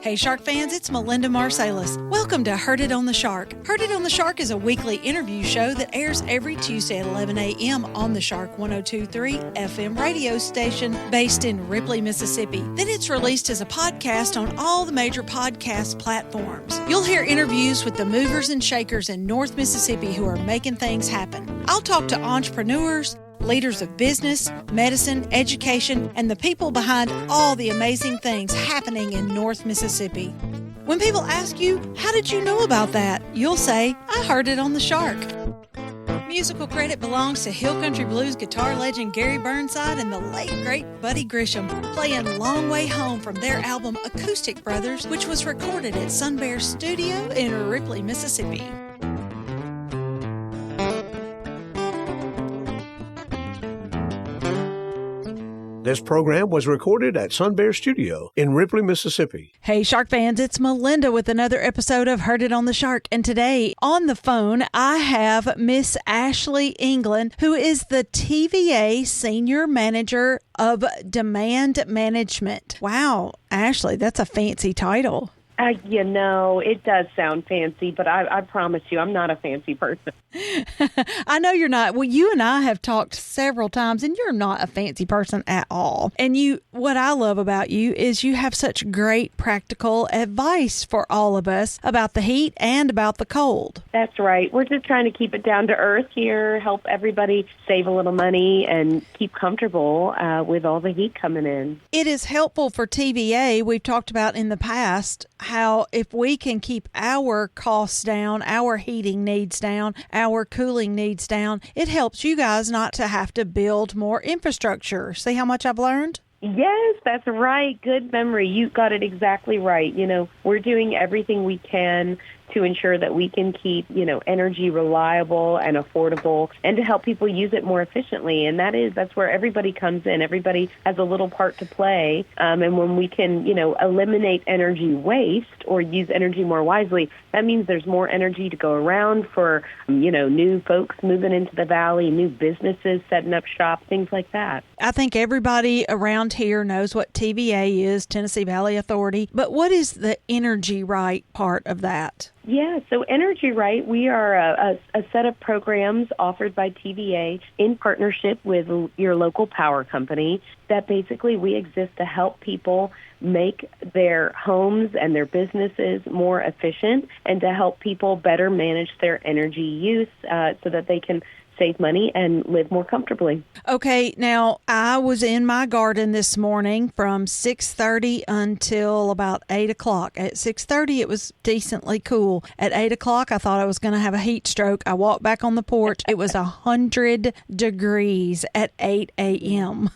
Hey Shark fans, it's Melinda Marsalis. Welcome to Heard It on the Shark. Heard It on the Shark is a weekly interview show that airs every Tuesday at 11 a.m. on the Shark 102.3 FM radio station based in Ripley, Mississippi. Then it's released as a podcast on all the major podcast platforms. You'll hear interviews with the movers and shakers in North Mississippi who are making things happen. I'll talk to entrepreneurs, leaders of business, medicine, education, and the people behind all the amazing things happening in North Mississippi. When people ask you, how did you know about that? You'll say, I heard it on the Shark. Musical credit belongs to Hill Country Blues guitar legend Gary Burnside and the late great Buddy Grisham, playing Long Way Home from their album Acoustic Brothers, which was recorded at Sun Bear Studio in Ripley, Mississippi. This program was recorded at Sun Bear Studio in Ripley, Mississippi. Hey, Shark fans, it's Melinda with another episode of Heard It on the Shark. And today on the phone, I have Miss Ashley England, who is the TVA Senior Manager of Demand Management. Wow, Ashley, that's a fancy title. It does sound fancy, but I promise you, I'm not a fancy person. I know you're not. Well, you and I have talked several times, and you're not a fancy person at all. And what I love about you is you have such great practical advice for all of us about the heat and about the cold. That's right. We're just trying to keep it down to earth here, help everybody save a little money and keep comfortable with all the heat coming in. It is helpful for TVA. We've talked about in the past how if we can keep our costs down, our heating needs down, our cooling needs down, it helps you guys not to have to build more infrastructure. See how much I've learned? Yes, that's right. Good memory. You got it exactly right. We're doing everything we can to ensure that we can keep, energy reliable and affordable and to help people use it more efficiently. And that's where everybody comes in. Everybody has a little part to play. And when we can, eliminate energy waste or use energy more wisely, that means there's more energy to go around for, new folks moving into the valley, new businesses setting up shop, things like that. I think everybody around here knows what TVA is, Tennessee Valley Authority. But what is the Energyright part of that? Yeah, so Energyright, we are a set of programs offered by TVA in partnership with your local power company that basically we exist to help people make their homes and their businesses more efficient and to help people better manage their energy use so that they can save money and live more comfortably. Okay, now I was in my garden this morning from 6:30 until about 8 o'clock. At 6:30, it was decently cool. At 8 o'clock, I thought I was going to have a heat stroke. I walked back on the porch. It was 100 degrees at 8 a.m.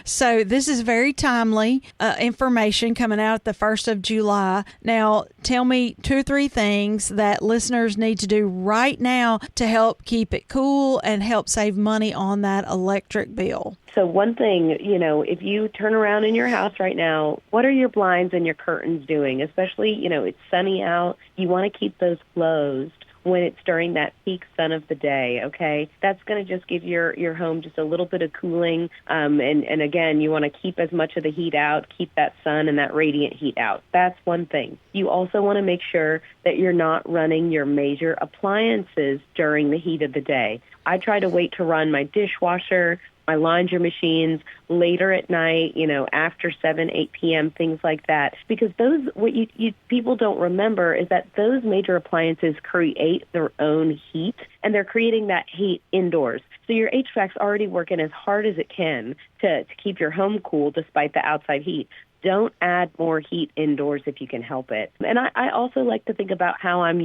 So this is very timely information coming out at the 1st of July. Now, tell me 2 or 3 things that listeners need to do right now to help keep it cool and help save money on that electric bill. So one thing, if you turn around in your house right now, what are your blinds and your curtains doing? Especially, it's sunny out. You want to keep those closed when it's during that peak sun of the day, okay? That's going to just give your home just a little bit of cooling. And again, you want to keep as much of the heat out, keep that sun and that radiant heat out. That's one thing. You also want to make sure that you're not running your major appliances during the heat of the day. I try to wait to run my dishwasher, my laundry machines later at night, after 7, 8 p.m., things like that. Because what you people don't remember is that those major appliances create their own heat, and they're creating that heat indoors. So your HVAC's already working as hard as it can to keep your home cool despite the outside heat. Don't add more heat indoors if you can help it. And I also like to think about how I'm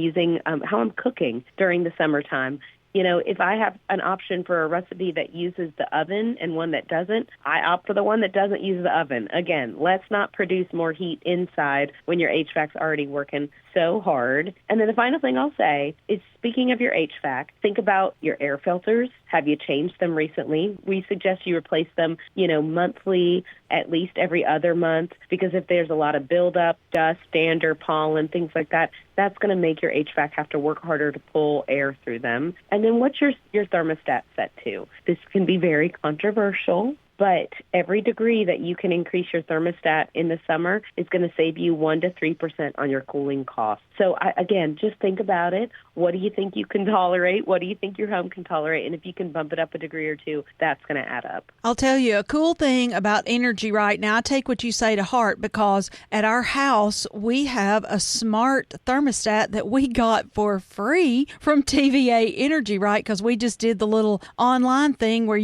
cooking during the summertime. If I have an option for a recipe that uses the oven and one that doesn't, I opt for the one that doesn't use the oven. Again, let's not produce more heat inside when your HVAC's already working so hard. And then the final thing I'll say is, speaking of your HVAC, think about your air filters. Have you changed them recently? We suggest you replace them, monthly, at least every other month, because if there's a lot of buildup, dust, dander, pollen, things like that, that's going to make your HVAC have to work harder to pull air through them. And then what's your thermostat set to? This can be very controversial, But every degree that you can increase your thermostat in the summer is going to save you 1 to 3% on your cooling costs. So again, just think about it. What do you think you can tolerate? What do you think your home can tolerate? And if you can bump it up a degree or two, that's going to add up. I'll tell you a cool thing about Energyright. Now, I take what you say to heart because at our house, we have a smart thermostat that we got for free from TVA Energyright because we just did the little online thing where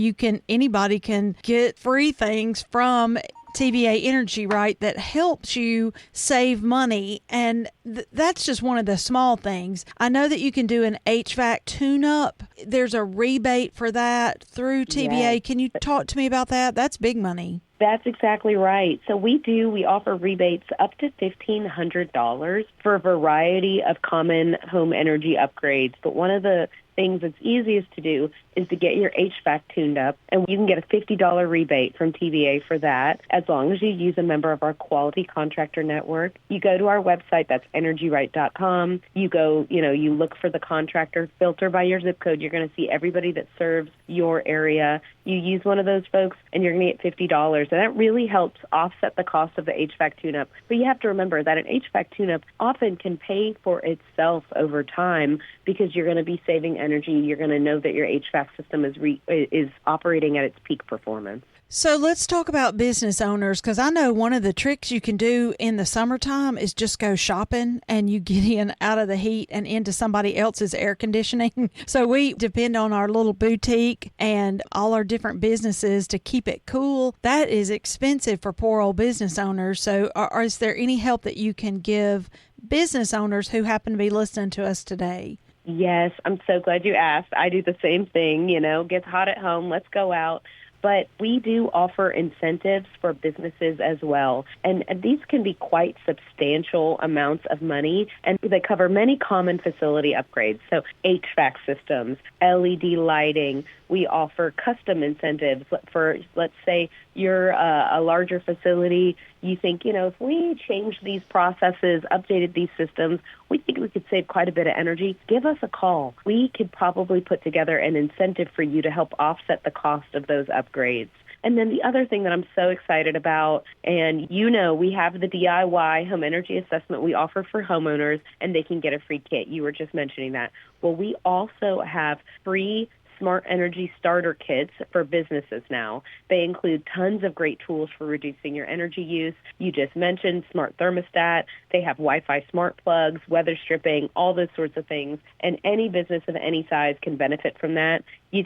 anybody can get free things from TVA Energyright that helps you save money, and that's just one of the small things. I know that you can do an HVAC tune-up. There's a rebate for that through TVA. Yes. Can you talk to me about that? That's big money. That's exactly right. So we offer rebates up to $1,500 for a variety of common home energy upgrades. But one of the things that's easiest to do is to get your HVAC tuned up, and you can get a $50 rebate from TVA for that as long as you use a member of our quality contractor network. You go to our website, that's energyright.com. You go, you look for the contractor, filter by your zip code. You're going to see everybody that serves your area. You use one of those folks, and you're going to get $50. And that really helps offset the cost of the HVAC tune-up. But you have to remember that an HVAC tune-up often can pay for itself over time because you're going to be saving energy. You're going to know that your HVAC system is operating at its peak performance. So let's talk about business owners, because I know one of the tricks you can do in the summertime is just go shopping and you get in out of the heat and into somebody else's air conditioning. So we depend on our little boutique and all our different businesses to keep it cool. That is expensive for poor old business owners. So is there any help that you can give business owners who happen to be listening to us today? Yes, I'm so glad you asked. I do the same thing, gets hot at home, let's go out. But we do offer incentives for businesses as well. And these can be quite substantial amounts of money, and they cover many common facility upgrades. So HVAC systems, LED lighting. We offer custom incentives for, let's say, you're a larger facility. You think, if we changed these processes, updated these systems, we think we could save quite a bit of energy. Give us a call. We could probably put together an incentive for you to help offset the cost of those upgrades. And then the other thing that I'm so excited about, and we have the DIY home energy assessment we offer for homeowners, and they can get a free kit. You were just mentioning that. Well, we also have free smart energy starter kits for businesses now. They include tons of great tools for reducing your energy use. You just mentioned smart thermostat. They have Wi-Fi smart plugs, weather stripping, all those sorts of things. And any business of any size can benefit from that.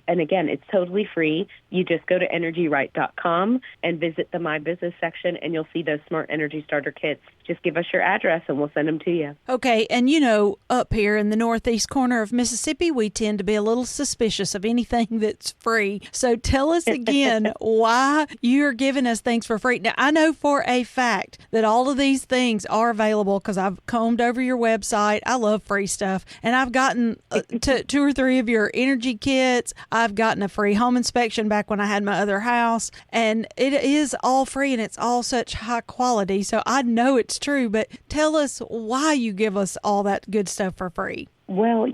And again, it's totally free. You just go to energyright.com and visit the My Business section, and you'll see those smart energy starter kits. Just give us your address, and we'll send them to you. Okay, and up here in the northeast corner of Mississippi, we tend to be a little suspicious of anything that's free. So tell us again why you're giving us things for free. Now, I know for a fact that all of these things are available because I've combed over your website. I love free stuff, and I've gotten 2 or 3 of your energy kits. I've gotten a free home inspection back when I had my other house, and it is all free, and it's all such high quality. So I know it's true, but tell us why you give us all that good stuff for free. Well,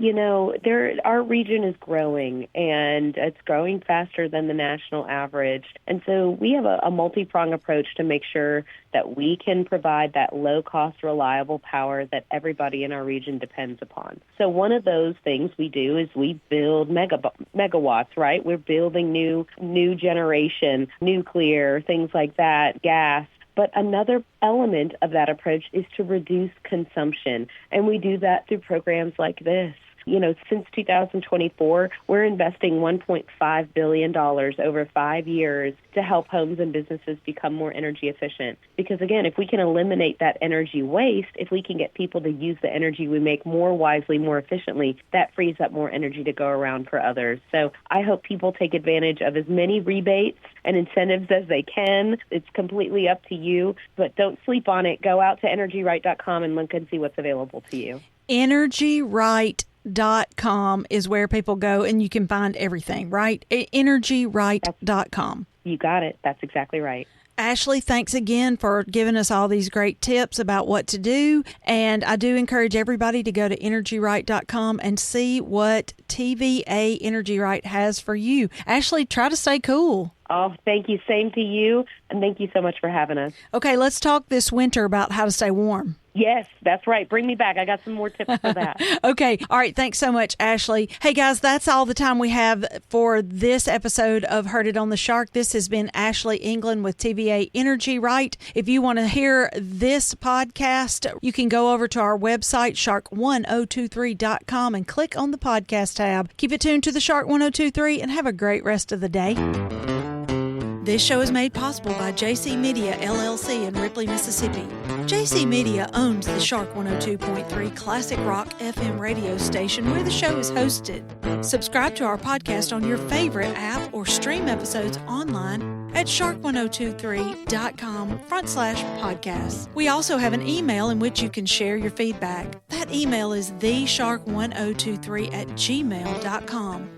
our region is growing, and it's growing faster than the national average. And so we have a multi-pronged approach to make sure that we can provide that low-cost, reliable power that everybody in our region depends upon. So one of those things we do is we build megawatts, right? We're building new generation, nuclear, things like that, gas. But another element of that approach is to reduce consumption, and we do that through programs like this. Since 2024, we're investing $1.5 billion over 5 years to help homes and businesses become more energy efficient. Because, again, if we can eliminate that energy waste, if we can get people to use the energy we make more wisely, more efficiently, that frees up more energy to go around for others. So I hope people take advantage of as many rebates and incentives as they can. It's completely up to you, but don't sleep on it. Go out to energyright.com and look and see what's available to you. Energyright.com is where people go, and you can find everything, right? Energyright.com. You got it. That's exactly right. Ashley, thanks again for giving us all these great tips about what to do. And I do encourage everybody to go to energyright.com and see what TVA Energyright has for you. Ashley, try to stay cool. Oh, thank you. Same to you. And thank you so much for having us. Okay, let's talk this winter about how to stay warm. Yes, that's right. Bring me back. I got some more tips for that. Okay. All right. Thanks so much, Ashley. Hey, guys, that's all the time we have for this episode of Heard It on the Shark. This has been Ashley England with TVA Energyright. If you want to hear this podcast, you can go over to our website, shark1023.com, and click on the podcast tab. Keep it tuned to the Shark 1023 and have a great rest of the day. This show is made possible by JC Media, LLC in Ripley, Mississippi. JC Media owns the Shark 102.3 Classic Rock FM radio station where the show is hosted. Subscribe to our podcast on your favorite app or stream episodes online at shark1023.com/podcasts. We also have an email in which you can share your feedback. That email is theshark1023@gmail.com.